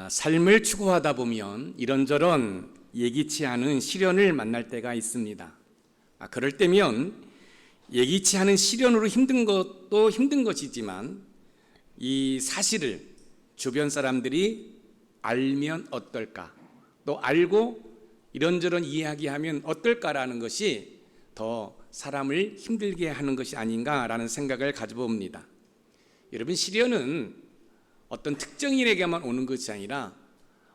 삶을 추구하다 보면 이런저런 예기치 않은 시련을 만날 때가 있습니다. 그럴 때면 예기치 않은 시련으로 힘든 것도 힘든 것이지만 이 사실을 주변 사람들이 알면 어떨까, 또 알고 이런저런 이야기하면 어떨까라는 것이 더 사람을 힘들게 하는 것이 아닌가라는 생각을 가져봅니다. 여러분, 시련은 어떤 특정인에게만 오는 것이 아니라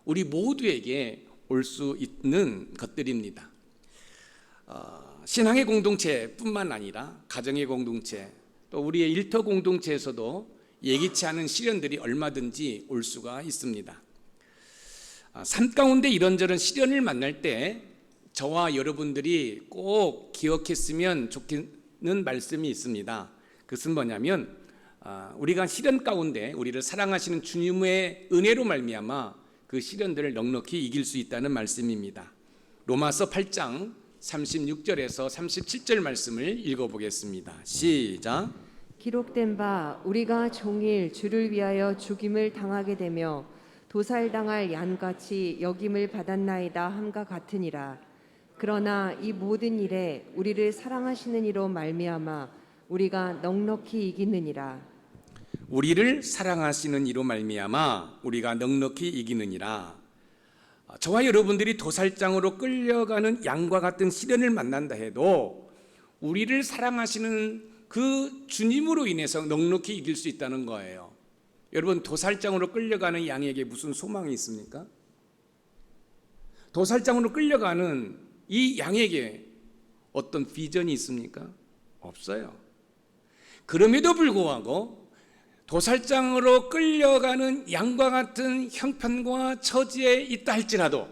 우리 모두에게 올 수 있는 것들입니다. 신앙의 공동체뿐만 아니라 가정의 공동체, 또 우리의 일터 공동체에서도 예기치 않은 시련들이 얼마든지 올 수가 있습니다. 삶 가운데 이런저런 시련을 만날 때 저와 여러분들이 꼭 기억했으면 좋겠는 말씀이 있습니다. 그것은 뭐냐면 우리가 시련 가운데 우리를 사랑하시는 주님의 은혜로 말미암아 그 시련들을 넉넉히 이길 수 있다는 말씀입니다. 로마서 8장 36절에서 37절 말씀을 읽어보겠습니다. 시작. 기록된 바 우리가 종일 주를 위하여 죽임을 당하게 되며 도살당할 양같이 여김을 받았나이다 함과 같으니라. 그러나 이 모든 일에 우리를 사랑하시는 이로 말미암아 우리가 넉넉히 이기느니라. 우리를 사랑하시는 이로 말미암아 우리가 넉넉히 이기느니라. 저와 여러분들이 도살장으로 끌려가는 양과 같은 시련을 만난다 해도 우리를 사랑하시는 그 주님으로 인해서 넉넉히 이길 수 있다는 거예요. 여러분, 도살장으로 끌려가는 양에게 무슨 소망이 있습니까? 도살장으로 끌려가는 이 양에게 어떤 비전이 있습니까? 없어요. 그럼에도 불구하고 도살장으로 끌려가는 양과 같은 형편과 처지에 있다 할지라도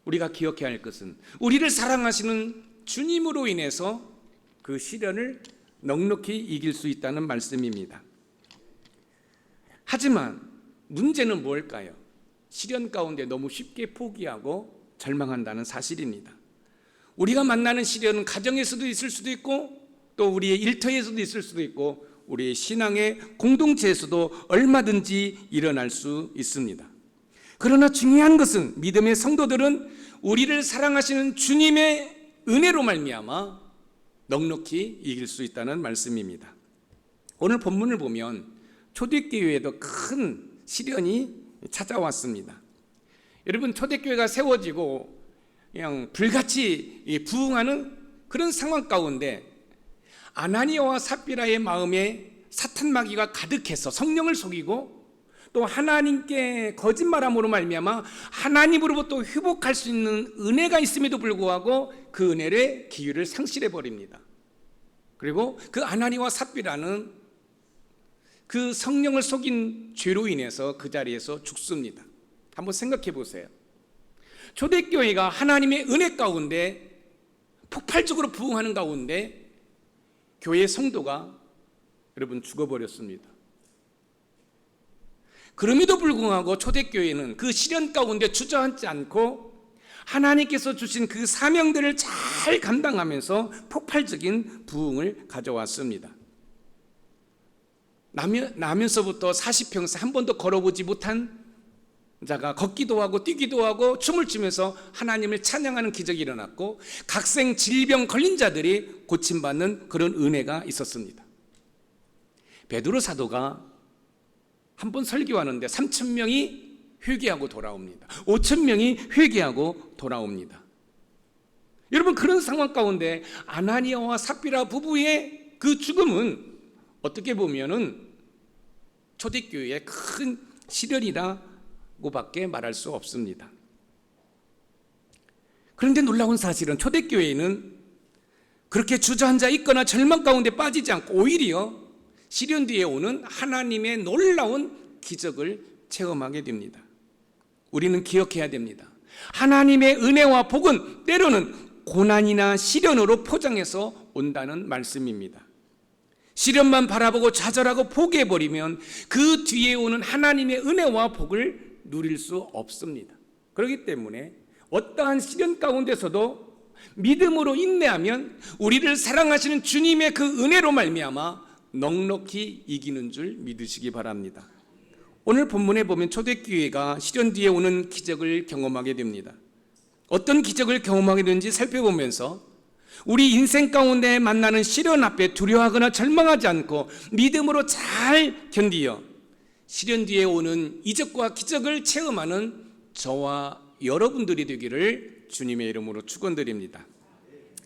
우리가 기억해야 할 것은 우리를 사랑하시는 주님으로 인해서 그 시련을 넉넉히 이길 수 있다는 말씀입니다. 하지만 문제는 뭘까요? 시련 가운데 너무 쉽게 포기하고 절망한다는 사실입니다. 우리가 만나는 시련은 가정에서도 있을 수도 있고 또 우리의 일터에서도 있을 수도 있고 우리의 신앙의 공동체에서도 얼마든지 일어날 수 있습니다. 그러나 중요한 것은 믿음의 성도들은 우리를 사랑하시는 주님의 은혜로 말미암아 넉넉히 이길 수 있다는 말씀입니다. 오늘 본문을 보면 초대교회에도 큰 시련이 찾아왔습니다. 여러분, 초대교회가 세워지고 그냥 불같이 부흥하는 그런 상황 가운데 아나니아와 삽비라의 마음에 사탄 마귀가 가득해서 성령을 속이고 또 하나님께 거짓말함으로 말미암아 하나님으로부터 회복할 수 있는 은혜가 있음에도 불구하고 그 은혜의 기회를 상실해 버립니다. 그리고 그 아나니아와 삽비라는 그 성령을 속인 죄로 인해서 그 자리에서 죽습니다. 한번 생각해 보세요. 초대교회가 하나님의 은혜 가운데 폭발적으로 부흥하는 가운데 교회 성도가 여러분 죽어버렸습니다. 그럼에도 불구하고 초대교회는 그 시련 가운데 주저앉지 않고 하나님께서 주신 그 사명들을 잘 감당하면서 폭발적인 부흥을 가져왔습니다. 나면서부터 40평생 한 번도 걸어보지 못한 자가 걷기도 하고 뛰기도 하고 춤을 추면서 하나님을 찬양하는 기적이 일어났고 각생 질병 걸린 자들이 고침받는 그런 은혜가 있었습니다. 베드로 사도가 한 번 설교하는데 3,000명이 회개하고 돌아옵니다. 5,000명이 회개하고 돌아옵니다. 여러분, 그런 상황 가운데 아나니아와 삽비라 부부의 그 죽음은 어떻게 보면은 초대교회의 큰 시련이라고 밖에 말할 수 없습니다. 그런데 놀라운 사실은 초대교회는 그렇게 주저앉아 있거나 절망 가운데 빠지지 않고 오히려 시련 뒤에 오는 하나님의 놀라운 기적을 체험하게 됩니다. 우리는 기억해야 됩니다. 하나님의 은혜와 복은 때로는 고난이나 시련으로 포장해서 온다는 말씀입니다. 시련만 바라보고 좌절하고 포기해버리면 그 뒤에 오는 하나님의 은혜와 복을 누릴 수 없습니다. 그렇기 때문에 어떠한 시련 가운데서도 믿음으로 인내하면 우리를 사랑하시는 주님의 그 은혜로 말미암아 넉넉히 이기는 줄 믿으시기 바랍니다. 오늘 본문에 보면 초대교회가 시련 뒤에 오는 기적을 경험하게 됩니다. 어떤 기적을 경험하게 되는지 살펴보면서 우리 인생 가운데 만나는 시련 앞에 두려워하거나 절망하지 않고 믿음으로 잘 견디어 시련 뒤에 오는 이적과 기적을 체험하는 저와 여러분들이 되기를 주님의 이름으로 축원드립니다.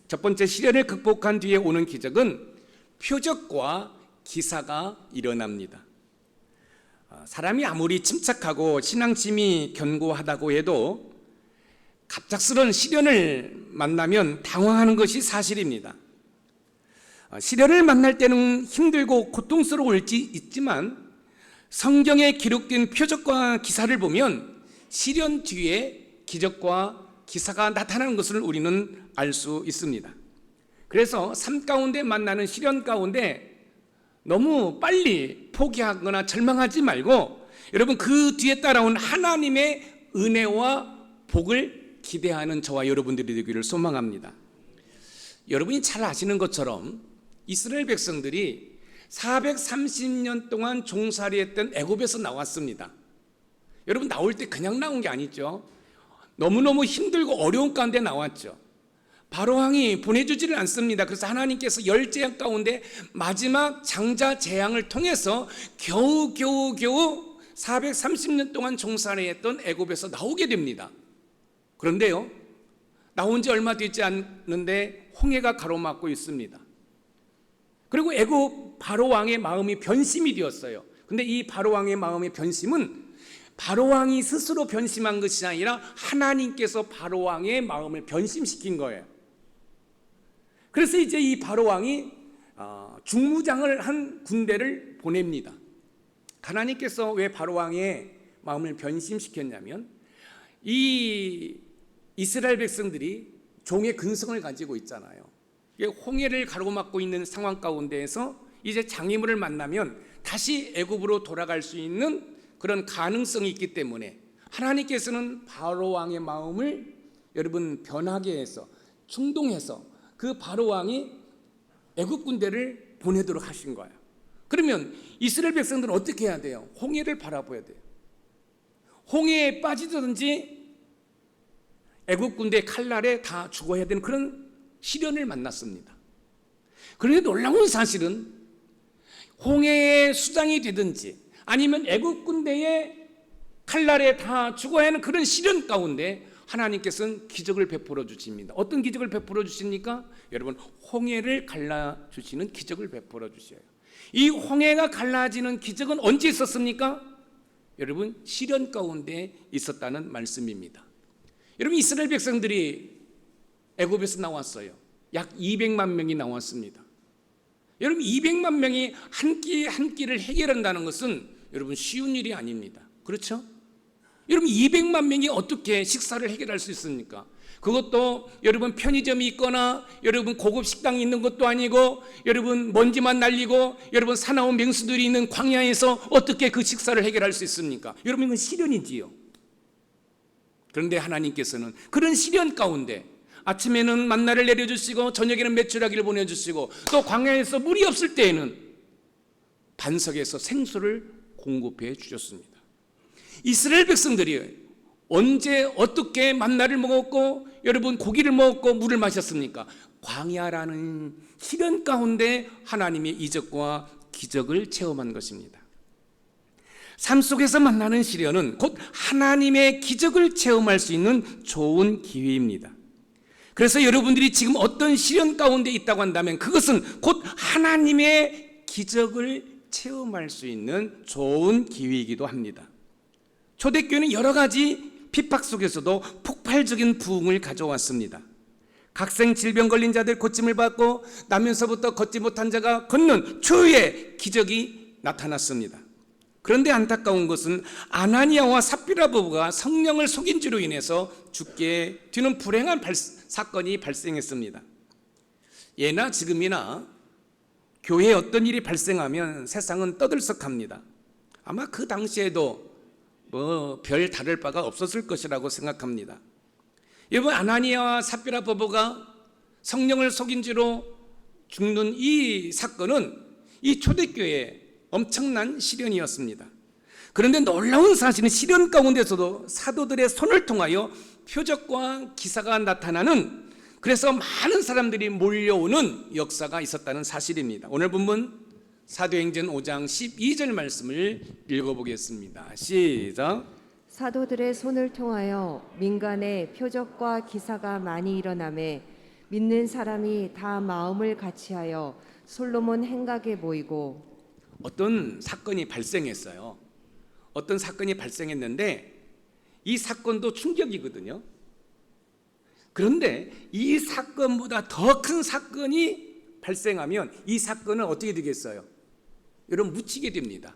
첫 번째, 시련을 극복한 뒤에 오는 기적은 표적과 기사가 일어납니다. 사람이 아무리 침착하고 신앙심이 견고하다고 해도 갑작스러운 시련을 만나면 당황하는 것이 사실입니다. 시련을 만날 때는 힘들고 고통스러울지 있지만 성경에 기록된 표적과 기사를 보면 시련 뒤에 기적과 기사가 나타나는 것을 우리는 알 수 있습니다. 그래서 삶 가운데 만나는 시련 가운데 너무 빨리 포기하거나 절망하지 말고 여러분 그 뒤에 따라온 하나님의 은혜와 복을 기대하는 저와 여러분들이 되기를 소망합니다. 여러분이 잘 아시는 것처럼 이스라엘 백성들이 430년 동안 종살이했던 애굽에서 나왔습니다. 여러분 나올 때 그냥 나온 게 아니죠. 너무너무 힘들고 어려운 가운데 나왔죠. 바로왕이 보내주지를 않습니다. 그래서 하나님께서 10재앙 가운데 마지막 장자 재앙을 통해서 겨우 430년 동안 종살이했던 애굽에서 나오게 됩니다. 그런데요, 나온 지 얼마 되지 않는데 홍해가 가로막고 있습니다. 그리고 애굽 바로왕의 마음이 변심이 되었어요. 근데 이 바로왕의 마음의 변심은 바로왕이 스스로 변심한 것이 아니라 하나님께서 바로왕의 마음을 변심시킨 거예요. 그래서 이제 이 바로왕이 중무장을 한 군대를 보냅니다. 하나님께서 왜 바로왕의 마음을 변심시켰냐면 이 이스라엘 백성들이 종의 근성을 가지고 있잖아요. 홍해를 가로막고 있는 상황 가운데에서 이제 장애물을 만나면 다시 애굽으로 돌아갈 수 있는 그런 가능성이 있기 때문에 하나님께서는 바로왕의 마음을 여러분 변하게 해서 충동해서 그 바로왕이 애굽 군대를 보내도록 하신 거예요. 그러면 이스라엘 백성들은 어떻게 해야 돼요? 홍해를 바라봐야 돼요. 홍해에 빠지든지 애굽 군대 칼날에 다 죽어야 되는 그런 시련을 만났습니다. 그런데 놀라운 사실은 홍해의 수장이 되든지 아니면 애굽 군대의 칼날에 다 죽어야 하는 그런 시련 가운데 하나님께서는 기적을 베풀어 주십니다. 어떤 기적을 베풀어 주십니까? 여러분 홍해를 갈라주시는 기적을 베풀어 주셔요. 이 홍해가 갈라지는 기적은 언제 있었습니까? 여러분 시련 가운데 있었다는 말씀입니다. 여러분 이스라엘 백성들이 애굽에서 나왔어요. 약 200만 명이 나왔습니다. 여러분 200만 명이 한 끼 한 끼를 해결한다는 것은 여러분 쉬운 일이 아닙니다. 그렇죠? 여러분 200만 명이 어떻게 식사를 해결할 수 있습니까? 그것도 여러분 편의점이 있거나 여러분 고급 식당이 있는 것도 아니고 여러분 먼지만 날리고 여러분 사나운 맹수들이 있는 광야에서 어떻게 그 식사를 해결할 수 있습니까? 여러분 이건 시련이지요. 그런데 하나님께서는 그런 시련 가운데 아침에는 만나를 내려주시고 저녁에는 메추라기를 보내주시고 또 광야에서 물이 없을 때에는 반석에서 생수를 공급해 주셨습니다. 이스라엘 백성들이 언제 어떻게 만나를 먹었고 여러분 고기를 먹었고 물을 마셨습니까? 광야라는 시련 가운데 하나님의 이적과 기적을 체험한 것입니다. 삶 속에서 만나는 시련은 곧 하나님의 기적을 체험할 수 있는 좋은 기회입니다. 그래서 여러분들이 지금 어떤 시련 가운데 있다고 한다면 그것은 곧 하나님의 기적을 체험할 수 있는 좋은 기회이기도 합니다. 초대교회는 여러 가지 핍박 속에서도 폭발적인 부흥을 가져왔습니다. 각생 질병 걸린 자들 고침을 받고 나면서부터 걷지 못한 자가 걷는 초유의 기적이 나타났습니다. 그런데 안타까운 것은 아나니아와 삽비라 부부가 성령을 속인 죄로 인해서 죽게 되는 불행한 사건이 발생했습니다. 예나 지금이나 교회에 어떤 일이 발생하면 세상은 떠들썩합니다. 아마 그 당시에도 별 다를 바가 없었을 것이라고 생각합니다. 여러분 아나니아와 삽비라 부부가 성령을 속인 죄로 죽는 이 사건은 이 초대교회에 엄청난 시련이었습니다. 그런데 놀라운 사실은 시련 가운데서도 사도들의 손을 통하여 표적과 기사가 나타나는, 그래서 많은 사람들이 몰려오는 역사가 있었다는 사실입니다. 오늘 본문 사도행전 5장 12절 말씀을 읽어보겠습니다. 시작. 사도들의 손을 통하여 민간에 표적과 기사가 많이 일어나매 믿는 사람이 다 마음을 같이하여 솔로몬 행각에 모이고. 어떤 사건이 발생했어요. 어떤 사건이 발생했는데 이 사건도 충격이거든요. 그런데 이 사건보다 더 큰 사건이 발생하면 이 사건은 어떻게 되겠어요? 여러분, 묻히게 됩니다.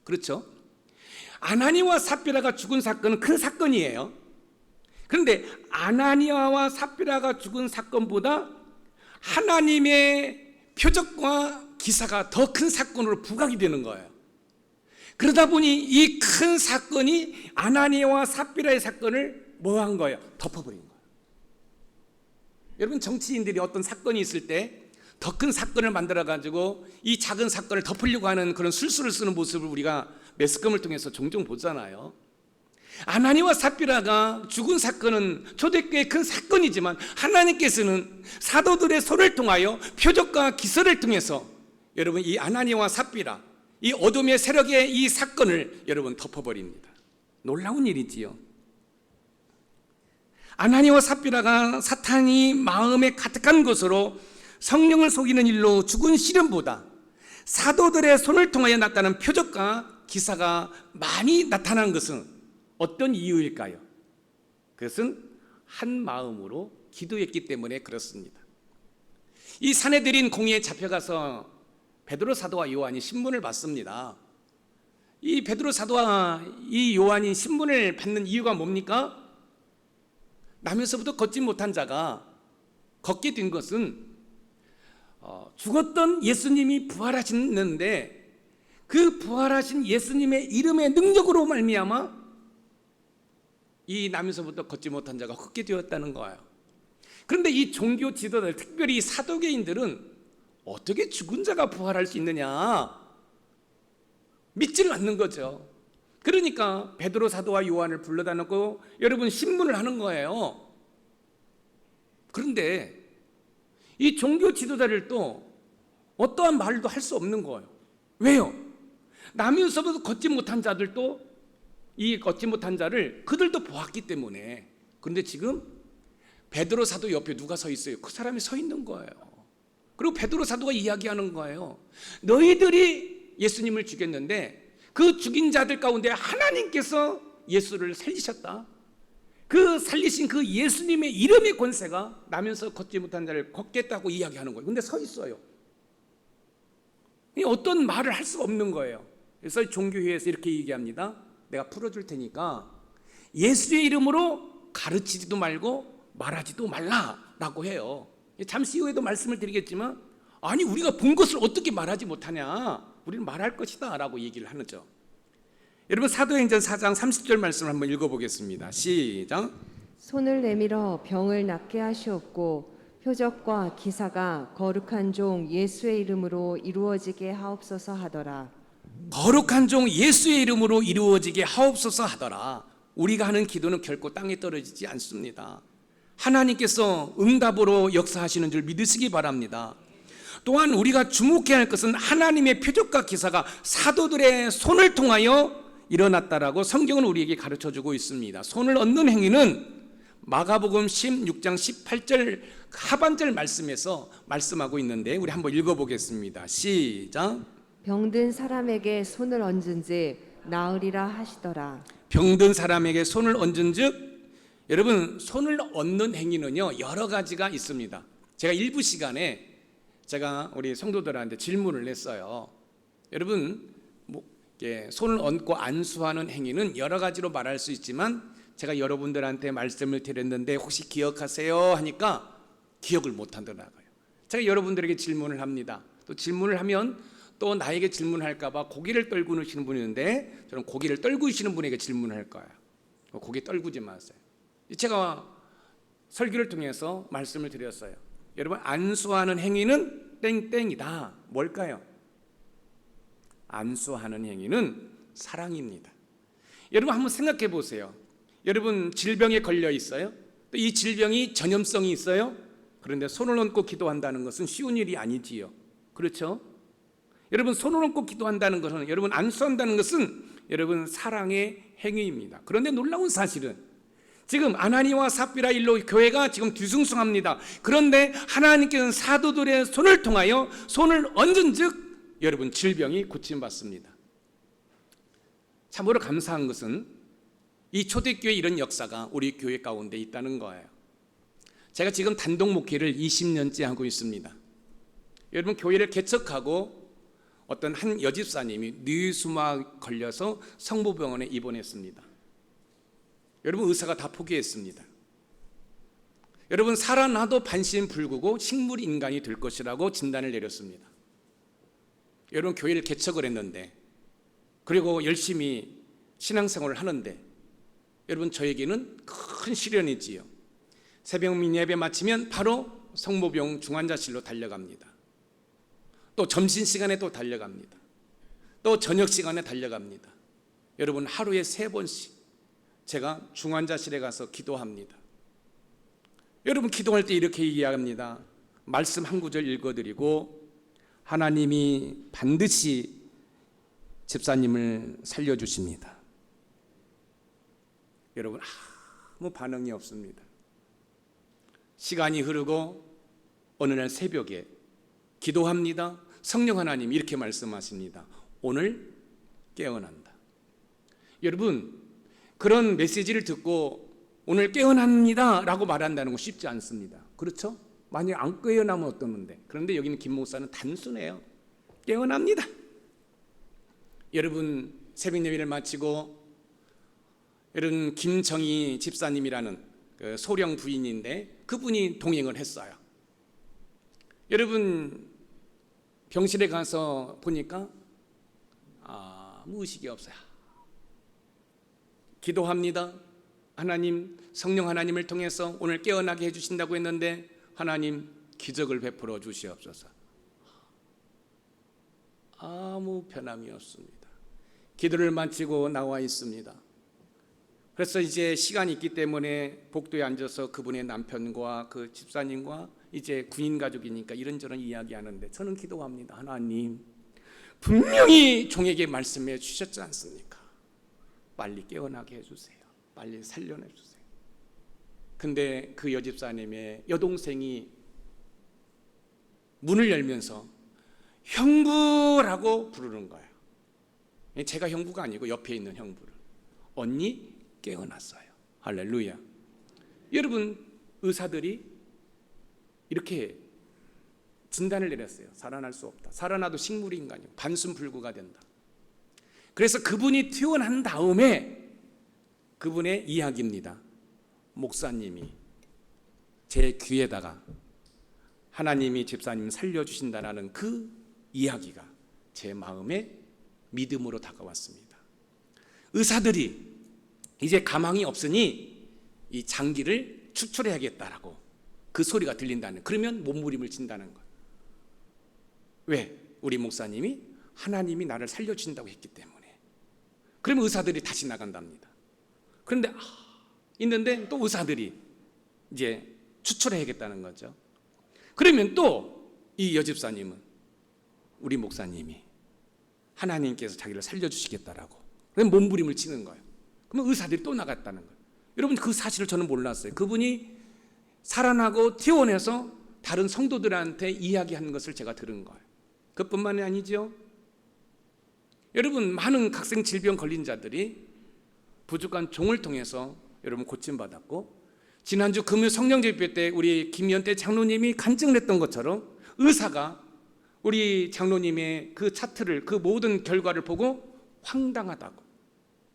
그렇죠? 아나니아와 삽비라가 죽은 사건은 큰 사건이에요. 그런데 아나니아와 삽비라가 죽은 사건보다 하나님의 표적과 기사가 더 큰 사건으로 부각이 되는 거예요. 그러다 보니 이 큰 사건이 아나니아와 삽비라의 사건을 뭐 한 거예요? 덮어버린 거예요. 여러분, 정치인들이 어떤 사건이 있을 때 더 큰 사건을 만들어가지고 이 작은 사건을 덮으려고 하는 그런 술수를 쓰는 모습을 우리가 매스컴을 통해서 종종 보잖아요. 아나니아와 삽비라가 죽은 사건은 초대교회의 큰 사건이지만 하나님께서는 사도들의 손을 통하여 표적과 기사를 통해서 여러분, 이 아나니아와 삽비라, 이 어둠의 세력의 이 사건을 여러분 덮어버립니다. 놀라운 일이지요. 아나니아와 삽비라가 사탄이 마음에 가득한 것으로 성령을 속이는 일로 죽은 시련보다 사도들의 손을 통하여 나타난 표적과 기사가 많이 나타난 것은 어떤 이유일까요? 그것은 한 마음으로 기도했기 때문에 그렇습니다. 이 사내들인 공의에 잡혀가서 베드로 사도와 요한이 신문을 받습니다. 이 베드로 사도와 이 요한이 신문을 받는 이유가 뭡니까? 나면서부터 걷지 못한 자가 걷게 된 것은 죽었던 예수님이 부활하시는데 그 부활하신 예수님의 이름의 능력으로 말미암아 이 나면서부터 걷지 못한 자가 걷게 되었다는 거예요. 그런데 이 종교 지도자들, 특별히 사도계인들은 어떻게 죽은 자가 부활할 수 있느냐 믿지를 않는 거죠. 그러니까 베드로 사도와 요한을 불러다 놓고 여러분 신문을 하는 거예요. 그런데 이 종교 지도자들도 어떠한 말도 할 수 없는 거예요. 왜요? 나면서부터 걷지 못한 자들도 이 걷지 못한 자를 그들도 보았기 때문에. 그런데 지금 베드로 사도 옆에 누가 서 있어요? 그 사람이 서 있는 거예요. 그리고 베드로 사도가 이야기하는 거예요. 너희들이 예수님을 죽였는데 그 죽인 자들 가운데 하나님께서 예수를 살리셨다. 그 살리신 그 예수님의 이름의 권세가 나면서 걷지 못한 자를 걷겠다고 이야기하는 거예요. 근데 서 있어요. 어떤 말을 할 수가 없는 거예요. 그래서 종교회에서 이렇게 얘기합니다. 내가 풀어줄 테니까 예수의 이름으로 가르치지도 말고 말하지도 말라라고 해요. 잠시 후에도 말씀을 드리겠지만, 아니 우리가 본 것을 어떻게 말하지 못하냐, 우리는 말할 것이다 라고 얘기를 하죠. 여러분, 사도행전 4장 30절 말씀을 한번 읽어보겠습니다. 시작. 손을 내밀어 병을 낫게 하시옵고 표적과 기사가 거룩한 종 예수의 이름으로 이루어지게 하옵소서 하더라. 거룩한 종 예수의 이름으로 이루어지게 하옵소서 하더라. 우리가 하는 기도는 결코 땅에 떨어지지 않습니다. 하나님께서 응답으로 역사하시는 줄 믿으시기 바랍니다. 또한 우리가 주목해야 할 것은 하나님의 표적과 기사가 사도들의 손을 통하여 일어났다라고 성경은 우리에게 가르쳐주고 있습니다. 손을 얻는 행위는 마가복음 16장 18절 하반절 말씀에서 말씀하고 있는데 우리 한번 읽어보겠습니다. 시작. 병든 사람에게 손을 얹은즉 나으리라 하시더라. 병든 사람에게 손을 얹은즉, 여러분 손을 얹는 행위는요 여러 가지가 있습니다. 제가 일부 시간에 제가 우리 성도들한테 질문을 했어요. 여러분 손을 얹고 안수하는 행위는 여러 가지로 말할 수 있지만 제가 여러분들한테 말씀을 드렸는데 혹시 기억하세요? 하니까 기억을 못 하더라고요. 제가 여러분들에게 질문을 합니다. 또 질문을 하면 또 나에게 질문할까 봐 고개를 떨구시는 분이 있는데 저는 고개를 떨구시는 분에게 질문할 거예요. 고개 떨구지 마세요. 제가 설교를 통해서 말씀을 드렸어요. 여러분, 안수하는 행위는 땡땡이다. 뭘까요? 안수하는 행위는 사랑입니다. 여러분 한번 생각해 보세요. 여러분 질병에 걸려 있어요? 또 이 질병이 전염성이 있어요? 그런데 손을 얹고 기도한다는 것은 쉬운 일이 아니지요. 그렇죠? 여러분 손을 얹고 기도한다는 것은, 여러분 안수한다는 것은 여러분 사랑의 행위입니다. 그런데 놀라운 사실은 지금 아나니와 삽비라 일로 교회가 지금 뒤숭숭합니다. 그런데 하나님께서는 사도들의 손을 통하여 손을 얹은 즉 여러분 질병이 고침받습니다. 참으로 감사한 것은 이 초대교회 이런 역사가 우리 교회 가운데 있다는 거예요. 제가 지금 단독 목회를 20년째 하고 있습니다. 여러분 교회를 개척하고 어떤 한 여집사님이 뇌수막 걸려서 성모병원에 입원했습니다. 여러분 의사가 다 포기했습니다. 여러분 살아나도 반신불구고 식물인간이 될 것이라고 진단을 내렸습니다. 여러분 교회를 개척을 했는데, 그리고 열심히 신앙생활을 하는데 여러분 저에게는 큰 시련이지요. 새벽 예배 마치면 바로 성모병 중환자실로 달려갑니다. 또 점심시간에 또 달려갑니다. 또 저녁시간에 달려갑니다. 여러분 하루에 3번씩 제가 중환자실에 가서 기도합니다. 여러분 기도할 때 이렇게 얘기합니다. 말씀 한 구절 읽어드리고 하나님이 반드시 집사님을 살려주십니다. 여러분 아무 반응이 없습니다. 시간이 흐르고 어느 날 새벽에 기도합니다. 성령 하나님 이렇게 말씀하십니다. 오늘 깨어난다. 여러분 그런 메시지를 듣고 오늘 깨어납니다 라고 말한다는 거 쉽지 않습니다. 그렇죠? 만약 안 깨어나면 어떠는데. 그런데 여기는 김 목사는 단순해요. 깨어납니다. 여러분 새벽 예배를 마치고 여러분 김정희 집사님이라는 그 소령 부인인데 그분이 동행을 했어요. 여러분 병실에 가서 보니까 아무 의식이 없어요. 기도합니다. 하나님, 성령 하나님을 통해서 오늘 깨어나게 해주신다고 했는데 하나님 기적을 베풀어 주시옵소서. 아무 변함이 없습니다. 기도를 마치고 나와 있습니다. 그래서 이제 시간이 있기 때문에 복도에 앉아서 그분의 남편과 그 집사님과 이제 군인 가족이니까 이런저런 이야기하는데 저는 기도합니다. 하나님 분명히 종에게 말씀해 주셨지 않습니까? 빨리 깨어나게 해주세요. 빨리 살려내주세요. 근데 그 여집사님의 여동생이 문을 열면서 형부라고 부르는 거예요. 제가 형부가 아니고 옆에 있는 형부를. 언니 깨어났어요. 할렐루야. 여러분 의사들이 이렇게 진단을 내렸어요. 살아날 수 없다. 살아나도 식물인간이고 반순불구가 된다. 그래서 그분이 퇴원한 다음에 그분의 이야기입니다. 목사님이 제 귀에다가 하나님이 집사님 살려주신다라는 그 이야기가 제 마음에 믿음으로 다가왔습니다. 의사들이 이제 가망이 없으니 이 장기를 추출해야겠다라고 그 소리가 들린다는, 그러면 몸부림을 친다는 거예요. 왜? 우리 목사님이 하나님이 나를 살려주신다고 했기 때문에. 그러면 의사들이 다시 나간답니다. 그런데 있는데 또 의사들이 이제 추출해야겠다는 거죠. 그러면 또 이 여집사님은 우리 목사님이 하나님께서 자기를 살려주시겠다라고 그럼 몸부림을 치는 거예요. 그러면 의사들이 또 나갔다는 거예요. 여러분 그 사실을 저는 몰랐어요. 그분이 살아나고 퇴원해서 다른 성도들한테 이야기하는 것을 제가 들은 거예요. 그뿐만이 아니죠. 여러분 많은 각성 질병 걸린 자들이 부족한 종을 통해서 여러분 고침받았고, 지난주 금요 성령제비 때 우리 김연태 장로님이 간증을 했던 것처럼 의사가 우리 장로님의 그 차트를, 그 모든 결과를 보고 황당하다고,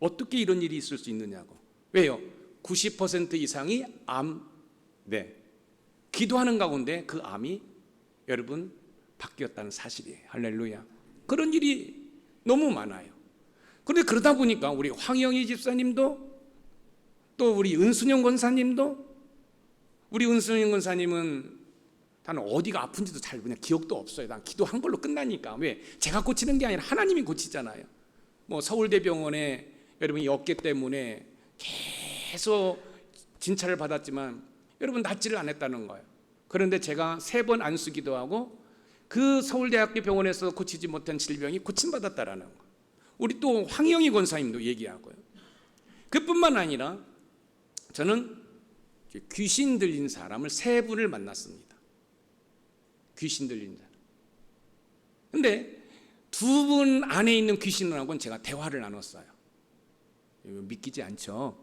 어떻게 이런 일이 있을 수 있느냐고. 왜요? 90% 이상이 암. 네. 기도하는 가운데 그 암이 여러분 바뀌었다는 사실이에요. 할렐루야. 그런 일이 너무 많아요. 그런데 그러다 보니까 우리 황영희 집사님도 또 우리 은순영 권사님도, 우리 은순영 권사님은 단 어디가 아픈지도 잘 그냥 기억도 없어요. 난 기도한 걸로 끝나니까. 왜? 제가 고치는 게 아니라 하나님이 고치잖아요. 뭐 서울대병원에 여러분 이 어깨 때문에 계속 진찰을 받았지만 여러분 낫지를 않았다는 거예요. 그런데 제가 3번 안수기도 하고 그 서울대학교 병원에서 고치지 못한 질병이 고침받았다라는 거예요. 우리 또 황영희 권사님도 얘기하고요. 그뿐만 아니라 저는 귀신 들린 사람을 3분을 만났습니다. 귀신 들린 사람. 근데 2분 안에 있는 귀신하고는 제가 대화를 나눴어요. 믿기지 않죠?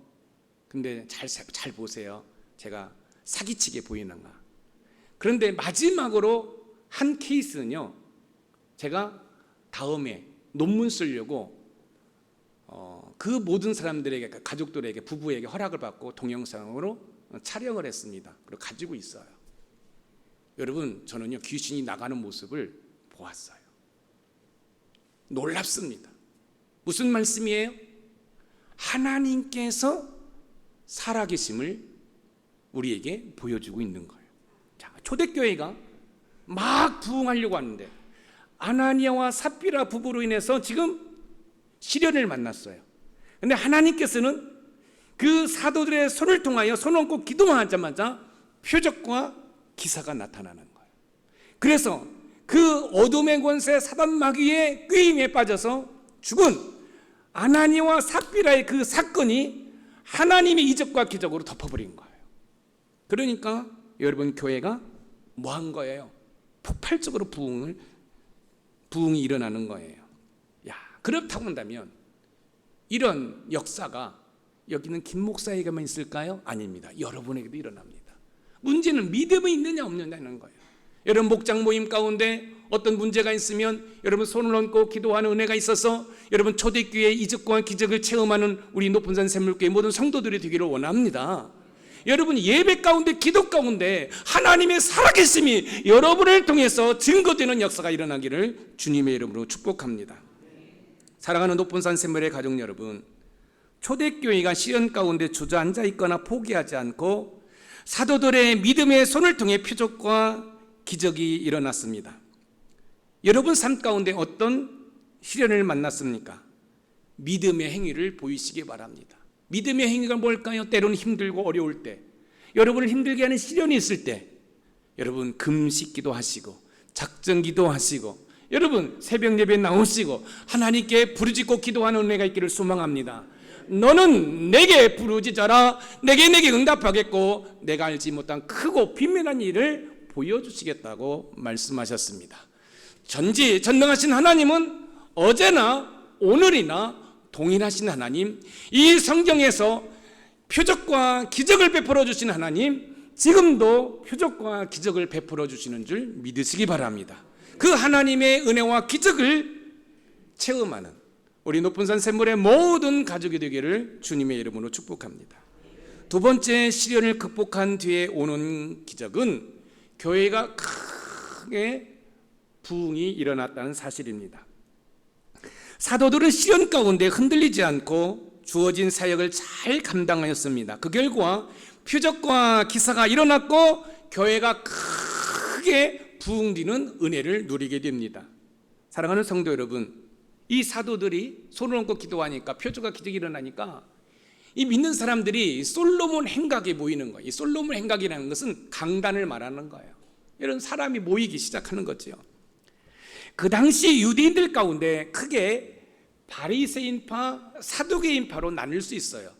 근데 잘 보세요. 제가 사기치게 보이는가. 그런데 마지막으로 한 케이스는요, 제가 다음에 논문 쓰려고 그 모든 사람들에게, 가족들에게, 부부에게 허락을 받고 동영상으로 촬영을 했습니다. 그리고 가지고 있어요. 여러분, 저는요 귀신이 나가는 모습을 보았어요. 놀랍습니다. 무슨 말씀이에요? 하나님께서 살아계심을 우리에게 보여주고 있는 거예요. 자, 초대교회가 막 부흥하려고 하는데 아나니아와 삽비라 부부로 인해서 지금 시련을 만났어요. 그런데 하나님께서는 그 사도들의 손을 통하여 손 얹고 기도하자마자 표적과 기사가 나타나는 거예요. 그래서 그 어둠의 권세 사단 마귀의 꾀임에 빠져서 죽은 아나니아와 삽비라의 그 사건이 하나님의 이적과 기적으로 덮어버린 거예요. 그러니까 여러분, 교회가 뭐 한 거예요? 폭발적으로 부흥이 일어나는 거예요. 야, 그렇다고 한다면 이런 역사가 여기는 김 목사에게만 있을까요? 아닙니다. 여러분에게도 일어납니다. 문제는 믿음이 있느냐 없느냐는 거예요. 여러분 목장 모임 가운데 어떤 문제가 있으면 여러분 손을 얹고 기도하는 은혜가 있어서 여러분 초대교회 이적과 기적을 체험하는 우리 높은산 샘물교회 모든 성도들이 되기를 원합니다. 여러분 예배 가운데 기도 가운데 하나님의 살아계심이 여러분을 통해서 증거되는 역사가 일어나기를 주님의 이름으로 축복합니다. 사랑하는 높은산 샘물의 가족 여러분, 초대교회가 시련 가운데 주저앉아 있거나 포기하지 않고 사도들의 믿음의 손을 통해 표적과 기적이 일어났습니다. 여러분 삶 가운데 어떤 시련을 만났습니까? 믿음의 행위를 보이시기 바랍니다. 믿음의 행위가 뭘까요? 때로는 힘들고 어려울 때, 여러분을 힘들게 하는 시련이 있을 때 여러분 금식기도 하시고 작정기도 하시고 여러분 새벽 예배 나오시고 하나님께 부르짖고 기도하는 은혜가 있기를 소망합니다. 너는 내게 부르짖어라, 내게 응답하겠고 내가 알지 못한 크고 비밀한 일을 보여주시겠다고 말씀하셨습니다. 전지전능하신 하나님은 어제나 오늘이나 동일하신 하나님, 이 성경에서 표적과 기적을 베풀어 주신 하나님, 지금도 표적과 기적을 베풀어 주시는 줄 믿으시기 바랍니다. 그 하나님의 은혜와 기적을 체험하는 우리 높은산 샘물의 모든 가족이 되기를 주님의 이름으로 축복합니다. 두 번째, 시련을 극복한 뒤에 오는 기적은 교회가 크게 부흥이 일어났다는 사실입니다. 사도들은 시련 가운데 흔들리지 않고 주어진 사역을 잘 감당하였습니다. 그 결과 표적과 기사가 일어났고 교회가 크게 부흥되는 은혜를 누리게 됩니다. 사랑하는 성도 여러분, 이 사도들이 손을 얹고 기도하니까 표적과 기적이 일어나니까 이 믿는 사람들이 솔로몬 행각에 모이는 거예요. 이 솔로몬 행각이라는 것은 강단을 말하는 거예요. 이런 사람이 모이기 시작하는 거죠. 그 당시 유대인들 가운데 크게 바리새인파, 사두개인파로 나눌 수 있어요.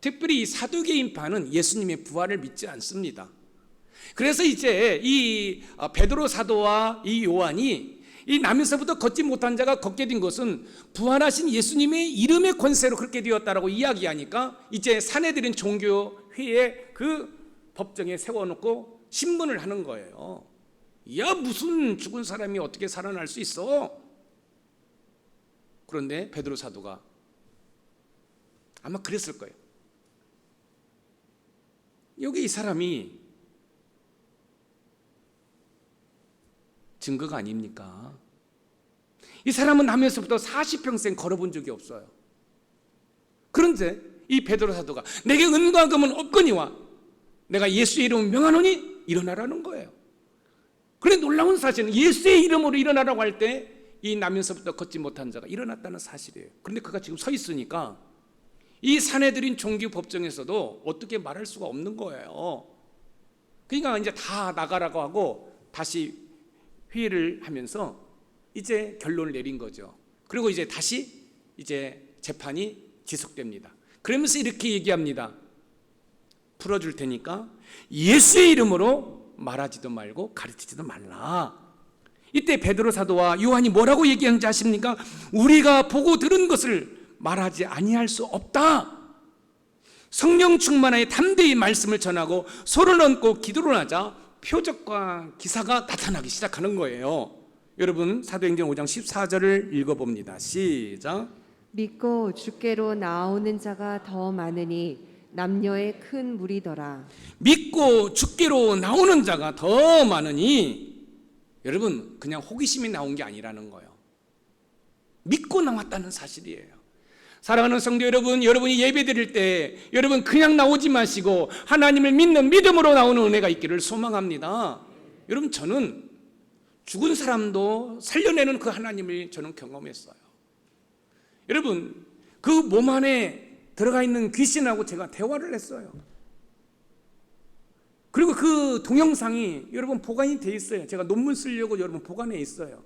특별히 이 사두개인파는 예수님의 부활을 믿지 않습니다. 그래서 이제 이 베드로 사도와 이 요한이 이 남에서부터 걷지 못한 자가 걷게 된 것은 부활하신 예수님의 이름의 권세로 그렇게 되었다라고 이야기하니까 이제 사내들인 종교회에 그 법정에 세워놓고 신문을 하는 거예요. 야, 무슨 죽은 사람이 어떻게 살아날 수 있어? 그런데 베드로 사도가 아마 그랬을 거예요. 여기 이 사람이 증거가 아닙니까? 이 사람은 남에서부터 40평생 걸어본 적이 없어요. 그런데 이 베드로 사도가 내게 은과 금은 없거니와 내가 예수의 이름을 명하노니 일어나라는 거예요. 그런데 놀라운 사실은 예수의 이름으로 일어나라고 할 때 이 나면서부터 걷지 못한 자가 일어났다는 사실이에요. 그런데 그가 지금 서 있으니까 이 사내들인 종교 법정에서도 어떻게 말할 수가 없는 거예요. 그러니까 이제 다 나가라고 하고 다시 회의를 하면서 이제 결론을 내린 거죠. 그리고 이제 다시 이제 재판이 지속됩니다. 그러면서 이렇게 얘기합니다. 풀어줄 테니까 예수의 이름으로 말하지도 말고 가르치지도 말라. 이때 베드로 사도와 요한이 뭐라고 얘기하는지 아십니까? 우리가 보고 들은 것을 말하지 아니할 수 없다. 성령 충만하여 담대히 말씀을 전하고 서로를 얹고 기도를 하자 표적과 기사가 나타나기 시작하는 거예요. 여러분 사도행전 5장 14절을 읽어봅니다. 시작. 믿고 주께로 나오는 자가 더 많으니 남녀의 큰 무리더라. 믿고 주께로 나오는 자가 더 많으니, 여러분 그냥 호기심이 나온 게 아니라는 거예요. 믿고 나왔다는 사실이에요. 사랑하는 성도 여러분, 여러분이 예배 드릴 때 여러분 그냥 나오지 마시고 하나님을 믿는 믿음으로 나오는 은혜가 있기를 소망합니다. 여러분 저는 죽은 사람도 살려내는 그 하나님을 저는 경험했어요. 여러분 그 몸 안에 들어가 있는 귀신하고 제가 대화를 했어요. 그리고 그 동영상이 여러분 보관이 돼 있어요. 제가 논문 쓰려고 여러분 보관해 있어요.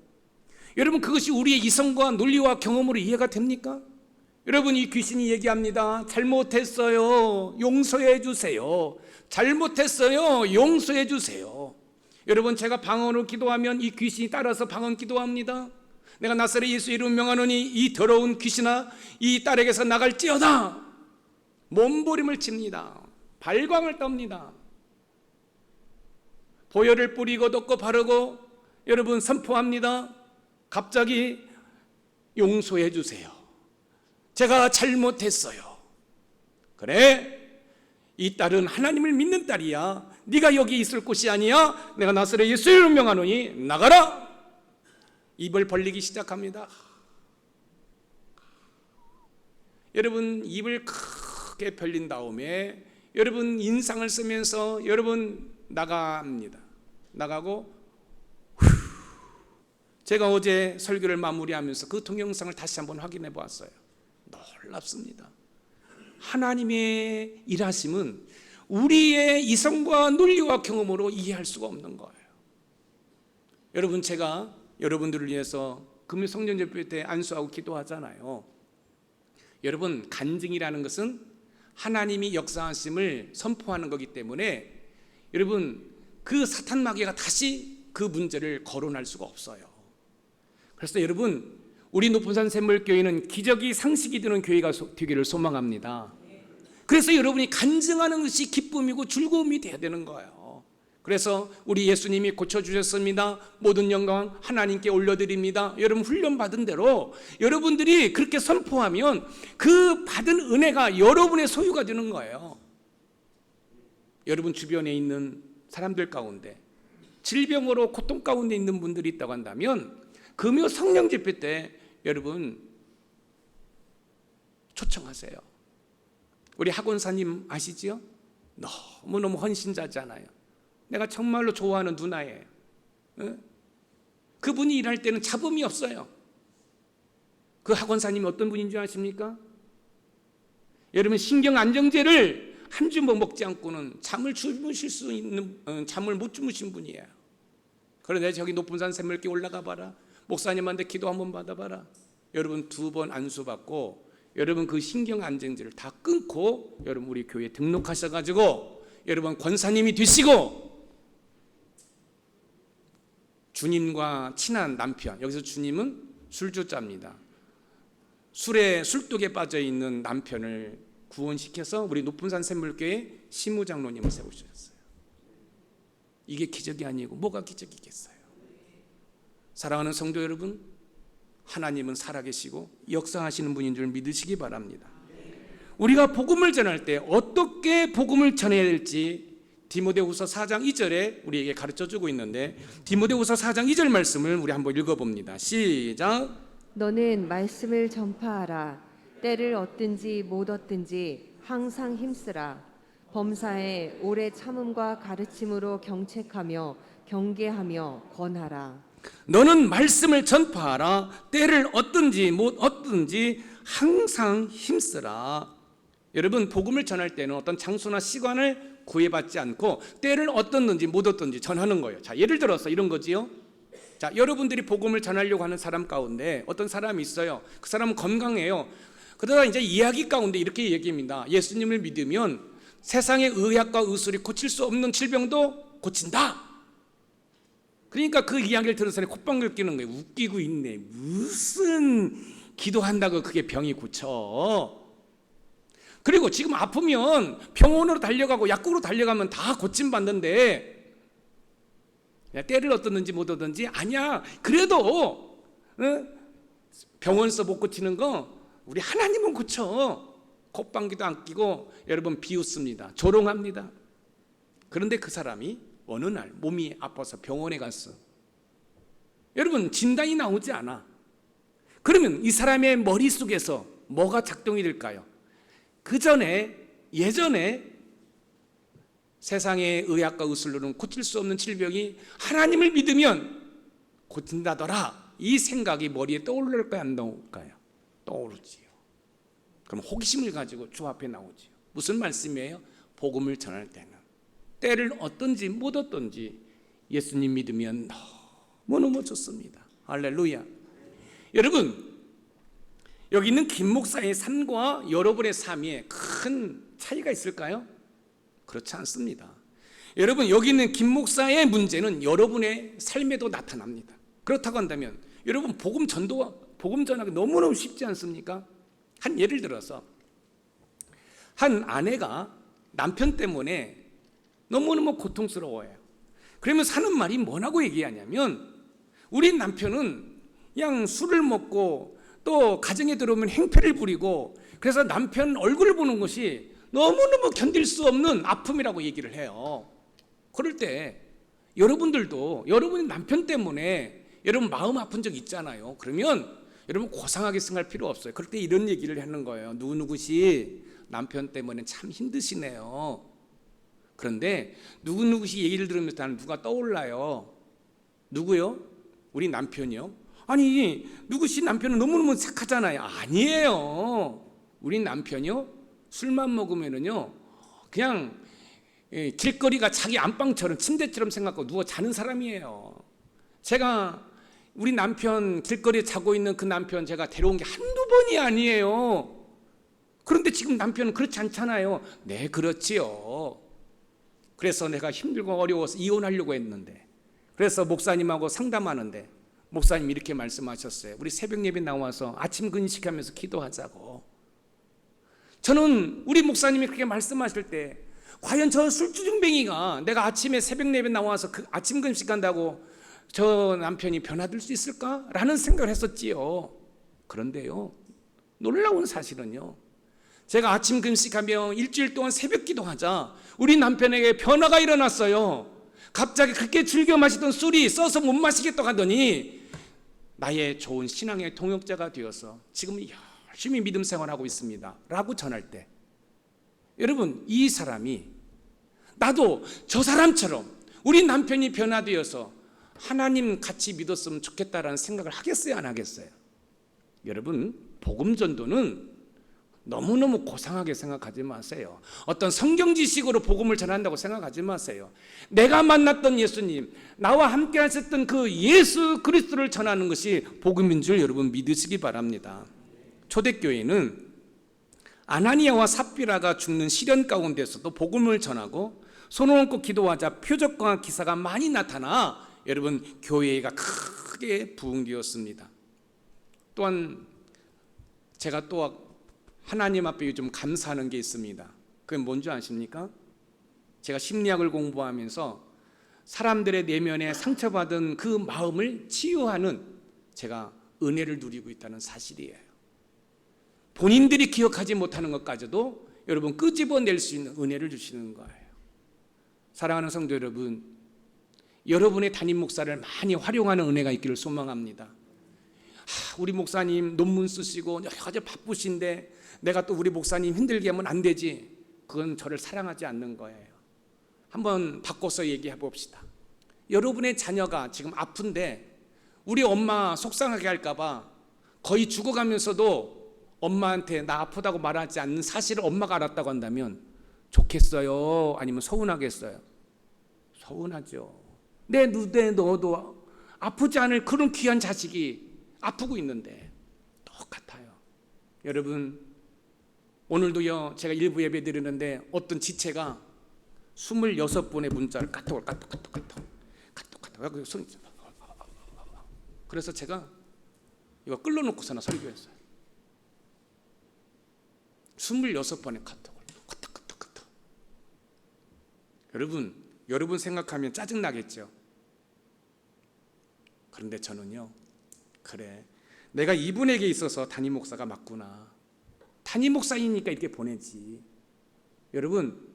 여러분 그것이 우리의 이성과 논리와 경험으로 이해가 됩니까? 여러분 이 귀신이 얘기합니다. 잘못했어요. 용서해 주세요. 잘못했어요. 용서해 주세요. 여러분 제가 방언으로 기도하면 이 귀신이 따라서 방언 기도합니다. 내가 나사렛 예수 이름 명하노니 이 더러운 귀신아 이 딸에게서 나갈지어다. 몸부림을 칩니다. 발광을 떱니다. 보혈을 뿌리고 덮고 바르고 여러분 선포합니다. 갑자기 용서해 주세요. 제가 잘못했어요. 그래 이 딸은 하나님을 믿는 딸이야. 네가 여기 있을 곳이 아니야. 내가 나사렛 예수 이름 명하노니 나가라. 입을 벌리기 시작합니다. 여러분 입을 크게 벌린 다음에 여러분 인상을 쓰면서 여러분 나갑니다. 나가고 제가 어제 설교를 마무리하면서 그 동영상을 다시 한번 확인해 보았어요. 놀랍습니다. 하나님의 일하심은 우리의 이성과 논리와 경험으로 이해할 수가 없는 거예요. 여러분 제가 여러분들을 위해서 금요 성전 예배 때 안수하고 기도하잖아요. 여러분 간증이라는 것은 하나님이 역사하심을 선포하는 거기 때문에 여러분 그 사탄 마귀가 다시 그 문제를 거론할 수가 없어요. 그래서 여러분 우리 높은산 샘물교회는 기적이 상식이 되는 교회가 되기를 소망합니다. 그래서 여러분이 간증하는 것이 기쁨이고 즐거움이 돼야 되는 거예요. 그래서 우리 예수님이 고쳐주셨습니다. 모든 영광 하나님께 올려드립니다. 여러분 훈련받은 대로 여러분들이 그렇게 선포하면 그 받은 은혜가 여러분의 소유가 되는 거예요. 여러분 주변에 있는 사람들 가운데 질병으로 고통 가운데 있는 분들이 있다고 한다면 금요 성령 집회 때 여러분 초청하세요. 우리 학원사님 아시지요? 너무너무 헌신자잖아요. 내가 정말로 좋아하는 누나예요. 그분이 일할 때는 잡음이 없어요. 그 학원사님이 어떤 분인 줄 아십니까? 여러분 신경 안정제를 한 주먹 먹지 않고는 잠을 주무실 수 있는 잠을 못 주무신 분이에요. 그런데 저기 높은 산 샘물교회 올라가 봐라. 목사님한테 기도 한번 받아봐라. 여러분 2번 안수 받고 여러분 그 신경 안정제를 다 끊고 여러분 우리 교회에 등록하셔가지고 여러분 권사님이 되시고 주님과 친한 남편, 여기서 주님은 술주자입니다. 술독에 빠져 있는 남편을 구원시켜서 우리 높은산 샘물교회 시무장로님을 세우셨어요. 이게 기적이 아니고 뭐가 기적이겠어요? 사랑하는 성도 여러분, 하나님은 살아계시고 역사하시는 분인 줄 믿으시기 바랍니다. 우리가 복음을 전할 때 어떻게 복음을 전해야 될지 디모데후서 4장 2절에 우리에게 가르쳐주고 있는데 디모데후서 4장 2절 말씀을 우리 한번 읽어봅니다. 시작. 너는 말씀을 전파하라. 때를 얻든지 못 얻든지 항상 힘쓰라. 범사에 오래 참음과 가르침으로 경책하며 경계하며 권하라. 너는 말씀을 전파하라. 때를 얻든지 못 얻든지 항상 힘쓰라. 여러분, 복음을 전할 때는 어떤 장소나 시간을 구애받지 않고 때를 얻든지 못 얻든지 전하는 거예요. 자, 예를 들어서 이런 거지요. 자, 여러분들이 복음을 전하려고 하는 사람 가운데 어떤 사람이 있어요. 그 사람은 건강해요. 그러다 이제 이야기 가운데 이렇게 얘기합니다. 예수님을 믿으면 세상의 의학과 의술이 고칠 수 없는 질병도 고친다. 그러니까 그 이야기를 들은 사람이 콧방귀를 뀌는 거예요. 웃기고 있네. 무슨 기도한다고 그게 병이 고쳐. 그리고 지금 아프면 병원으로 달려가고 약국으로 달려가면 다 고침받는데 때를 얻든지 못 얻든지 아니야. 그래도 병원에서 못 고치는 거 우리 하나님은 고쳐. 콧방귀도 안 끼고 여러분 비웃습니다. 조롱합니다. 그런데 그 사람이 어느 날 몸이 아파서 병원에 갔어. 여러분, 진단이 나오지 않아. 그러면 이 사람의 머릿속에서 뭐가 작동이 될까요? 예전에 세상의 의학과 의술로는 고칠 수 없는 질병이 하나님을 믿으면 고친다더라. 이 생각이 머리에 떠오를까요, 안 떠오를까요? 떠오르지요. 그럼 호기심을 가지고 주 앞에 나오지요. 무슨 말씀이에요? 복음을 전할 때는 때를 얻든지 못 얻든지 예수님 믿으면 너무너무 좋습니다. 할렐루야. 여러분, 여기 있는 김 목사의 삶과 여러분의 삶에 큰 차이가 있을까요? 그렇지 않습니다. 여러분, 여기 있는 김 목사의 문제는 여러분의 삶에도 나타납니다. 그렇다고 한다면 여러분, 복음 전하기 너무너무 쉽지 않습니까? 한 예를 들어서 한 아내가 남편 때문에 너무너무 고통스러워해요. 그러면 하는 말이 뭐라고 얘기하냐면, 우리 남편은 그냥 술을 먹고 또 가정에 들어오면 행패를 부리고, 그래서 남편 얼굴을 보는 것이 너무너무 견딜 수 없는 아픔이라고 얘기를 해요. 그럴 때 여러분들도 여러분의 남편 때문에 여러분 마음 아픈 적 있잖아요. 그러면 여러분 고상하게 생각할 필요 없어요. 그럴 때 이런 얘기를 하는 거예요. 누구누구시 남편 때문에 참 힘드시네요. 그런데 누구누구시 얘기를 들으면서 나는 누가 떠올라요. 누구요? 우리 남편이요? 아니, 누구시 남편은 너무너무 착하잖아요. 아니에요. 우리 남편이요? 술만 먹으면은요, 그냥 길거리가 자기 안방처럼 침대처럼 생각하고 누워 자는 사람이에요. 제가 우리 남편 길거리에 자고 있는 그 남편 제가 데려온 게 한두 번이 아니에요. 그런데 지금 남편은 그렇지 않잖아요. 네, 그렇지요. 그래서 내가 힘들고 어려워서 이혼하려고 했는데, 그래서 목사님하고 상담하는데 목사님 이렇게 말씀하셨어요. 우리 새벽 예배 나와서 아침 근식하면서 기도하자고. 저는 우리 목사님이 그렇게 말씀하실 때 과연 저 술주정뱅이가 내가 아침에 새벽 예배 나와서 그 아침 근식한다고 저 남편이 변화될 수 있을까? 라는 생각을 했었지요. 그런데요, 놀라운 사실은요, 제가 아침 금식하며 일주일 동안 새벽 기도하자 우리 남편에게 변화가 일어났어요. 갑자기 그렇게 즐겨 마시던 술이 써서 못 마시겠다고 하더니 나의 좋은 신앙의 동역자가 되어서 지금 열심히 믿음 생활하고 있습니다 라고 전할 때, 여러분, 이 사람이 나도 저 사람처럼 우리 남편이 변화되어서 하나님 같이 믿었으면 좋겠다라는 생각을 하겠어요, 안 하겠어요? 여러분, 복음 전도는 너무너무 고상하게 생각하지 마세요. 어떤 성경 지식으로 복음을 전한다고 생각하지 마세요. 내가 만났던 예수님, 나와 함께 하셨던 그 예수 그리스도를 전하는 것이 복음인 줄 여러분 믿으시기 바랍니다. 초대교회는 아나니아와 삽비라가 죽는 시련 가운데서도 복음을 전하고 손을 얹고 기도하자 표적과 기사가 많이 나타나 여러분 교회가 크게 부흥되었습니다. 또한 제가 또 하나님 앞에 요즘 감사하는 게 있습니다. 그게 뭔지 아십니까? 제가 심리학을 공부하면서 사람들의 내면에 상처받은 그 마음을 치유하는 제가 은혜를 누리고 있다는 사실이에요. 본인들이 기억하지 못하는 것까지도 여러분 끄집어낼 수 있는 은혜를 주시는 거예요. 사랑하는 성도 여러분, 여러분의 담임 목사를 많이 활용하는 은혜가 있기를 소망합니다. 우리 목사님 논문 쓰시고 여러 가지 바쁘신데 내가 또 우리 목사님 힘들게 하면 안 되지. 그건 저를 사랑하지 않는 거예요. 한번 바꿔서 얘기해 봅시다. 여러분의 자녀가 지금 아픈데 우리 엄마 속상하게 할까봐 거의 죽어가면서도 엄마한테 나 아프다고 말하지 않는 사실을 엄마가 알았다고 한다면 좋겠어요? 아니면 서운하겠어요? 서운하죠. 내 눈에 넣어도 아프지 않을 그런 귀한 자식이 아프고 있는데 똑같아요. 여러분, 오늘도요 제가 일부 예배 드리는데 어떤 지체가 26번의 문자를 카톡 그래서 제가 이거 끌어놓고서나 설교했어요. 26번의 카톡을 카톡. 여러분 생각하면 짜증나겠죠. 그런데 저는요, 그래, 내가 이분에게 있어서 담임 목사가 맞구나. 담임 목사이니까 이렇게 보내지. 여러분,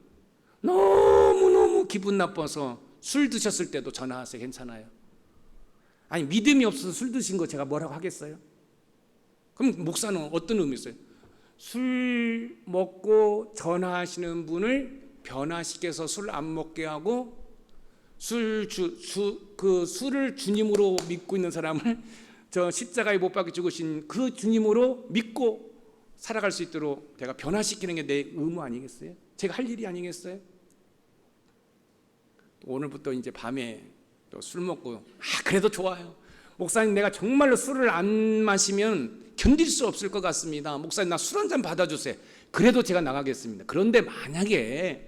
너무너무 기분 나빠서 술 드셨을 때도 전화하세요. 괜찮아요? 아니, 믿음이 없어서 술 드신 거 제가 뭐라고 하겠어요? 그럼 목사는 어떤 의미 있어요? 술 먹고 전화하시는 분을 변화시켜서 술 안 먹게 하고 그 술을 주님으로 믿고 있는 사람을 저 십자가에 못 박혀 죽으신 그 주님으로 믿고 살아갈 수 있도록 내가 변화시키는 게 내 의무 아니겠어요? 제가 할 일이 아니겠어요? 오늘부터 이제 밤에 또 술 먹고 그래도 좋아요. 목사님, 내가 정말로 술을 안 마시면 견딜 수 없을 것 같습니다. 목사님, 나 술 한 잔 받아주세요. 그래도 제가 나가겠습니다. 그런데 만약에